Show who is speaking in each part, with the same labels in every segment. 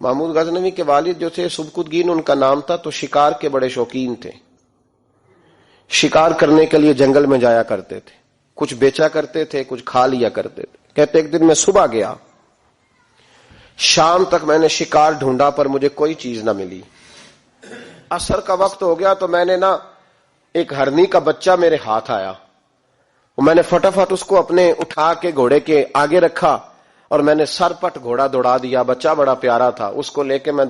Speaker 1: محمود غزنوی کے والد جو تھے سبکتگین ان کا نام تھا، تو شکار کے بڑے شوقین تھے، شکار کرنے کے لیے جنگل میں جایا کرتے تھے، کچھ بیچا کرتے تھے، کچھ کھا لیا کرتے تھے۔ کہتے ایک دن میں صبح گیا، شام تک میں نے شکار ڈھونڈا پر مجھے کوئی چیز نہ ملی۔ عصر کا وقت ہو گیا تو میں نے ایک ہرنی کا بچہ میرے ہاتھ آیا، میں نے فٹافٹ اس کو اپنے اٹھا کے گھوڑے کے آگے رکھا اور میں نے سر پٹ گھوڑا دوڑا دیا۔ بچہ بڑا پیارا تھا، اس کو لے کے میں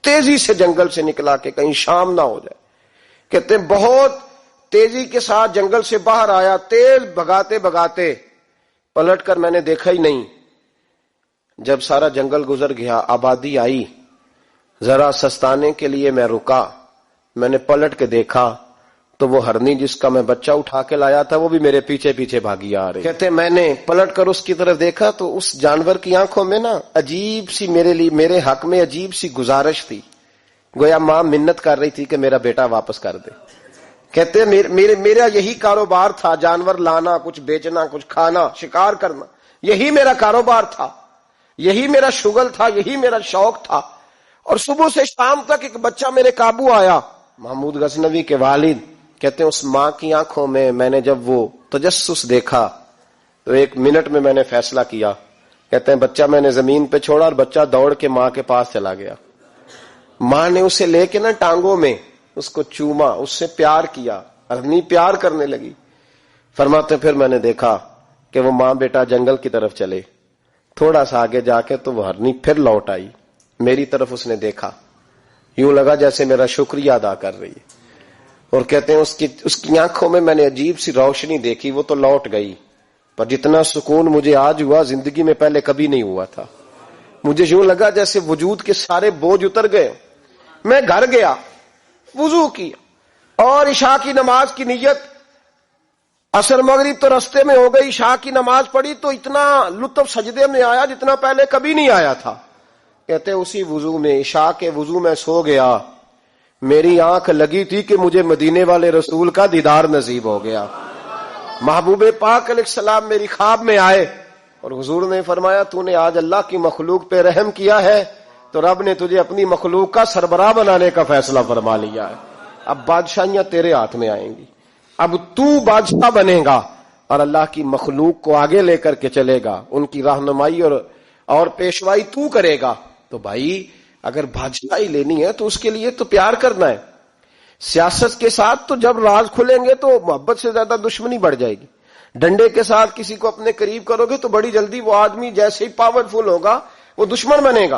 Speaker 1: تیزی سے جنگل سے نکلا کہ کہیں شام نہ ہو جائے۔ کہتے ہیں بہت تیزی کے ساتھ جنگل سے باہر آیا، تیز بھگاتے بھگاتے پلٹ کر میں نے دیکھا ہی نہیں۔ جب سارا جنگل گزر گیا، آبادی آئی، ذرا سستانے کے لیے میں رکا، میں نے پلٹ کے دیکھا تو وہ ہرنی جس کا میں بچہ اٹھا کے لایا تھا وہ بھی میرے پیچھے پیچھے بھاگی آ رہی۔ کہتے میں نے پلٹ کر اس کی طرف دیکھا تو اس جانور کی آنکھوں میں عجیب سی میرے حق میں عجیب سی گزارش تھی، گویا ماں منت کر رہی تھی کہ میرا بیٹا واپس کر دے۔ کہتے میرا یہی کاروبار تھا، جانور لانا، کچھ بیچنا، کچھ کھانا، شکار کرنا، یہی میرا کاروبار تھا، یہی میرا شغل تھا، یہی میرا شوق تھا، اور صبح سے شام تک ایک بچہ میرے قابو آیا۔ محمود غزنوی کے والد کہتے ہیں اس ماں کی آنکھوں میں نے جب وہ تجسس دیکھا تو 1 منٹ میں نے فیصلہ کیا۔ کہتے ہیں بچہ میں نے زمین پہ چھوڑا اور بچہ دوڑ کے ماں کے پاس چلا گیا۔ ماں نے اسے لے کے ٹانگوں میں اس کو چوما، اس سے پیار کیا، ہرنی پیار کرنے لگی۔ فرماتے پھر میں نے دیکھا کہ وہ ماں بیٹا جنگل کی طرف چلے، تھوڑا سا آگے جا کے تو وہ ہرنی پھر لوٹ آئی، میری طرف اس نے دیکھا، یوں لگا جیسے میرا شکریہ ادا کر رہی ہے، اور کہتے ہیں اس کی آنکھوں میں نے عجیب سی روشنی دیکھی، وہ تو لوٹ گئی، پر جتنا سکون مجھے آج ہوا زندگی میں پہلے کبھی نہیں ہوا تھا۔ مجھے یوں لگا جیسے وجود کے سارے بوجھ اتر گئے۔ میں گھر گیا، وضو کیا اور عشاء کی نماز کی نیت، عصر مغرب تو رستے میں ہو گئی، عشاء کی نماز پڑھی تو اتنا لطف سجدے میں آیا جتنا پہلے کبھی نہیں آیا تھا۔ کہتے اسی وضو میں، عشاء کے وضو میں سو گیا، میری آنکھ لگی تھی کہ مجھے مدینے والے رسول کا دیدار نصیب ہو گیا۔ محبوب پاک علیہ السلام میری خواب میں آئے اور حضور نے فرمایا تو نے آج اللہ کی مخلوق پہ رحم کیا ہے تو رب نے تجھے اپنی مخلوق کا سربراہ بنانے کا فیصلہ فرما لیا ہے، اب بادشاہیاں تیرے ہاتھ میں آئیں گی، اب تو بادشاہ بنے گا اور اللہ کی مخلوق کو آگے لے کر کے چلے گا، ان کی رہنمائی اور پیشوائی تو کرے گا۔ تو بھائی اگر بادشاہی لینی ہے تو اس کے لیے تو پیار کرنا ہے۔ سیاست کے ساتھ تو جب راز کھلیں گے تو محبت سے زیادہ دشمنی بڑھ جائے گی۔ ڈنڈے کے ساتھ کسی کو اپنے قریب کرو گے تو بڑی جلدی وہ آدمی جیسے ہی پاورفل ہوگا وہ دشمن بنے گا۔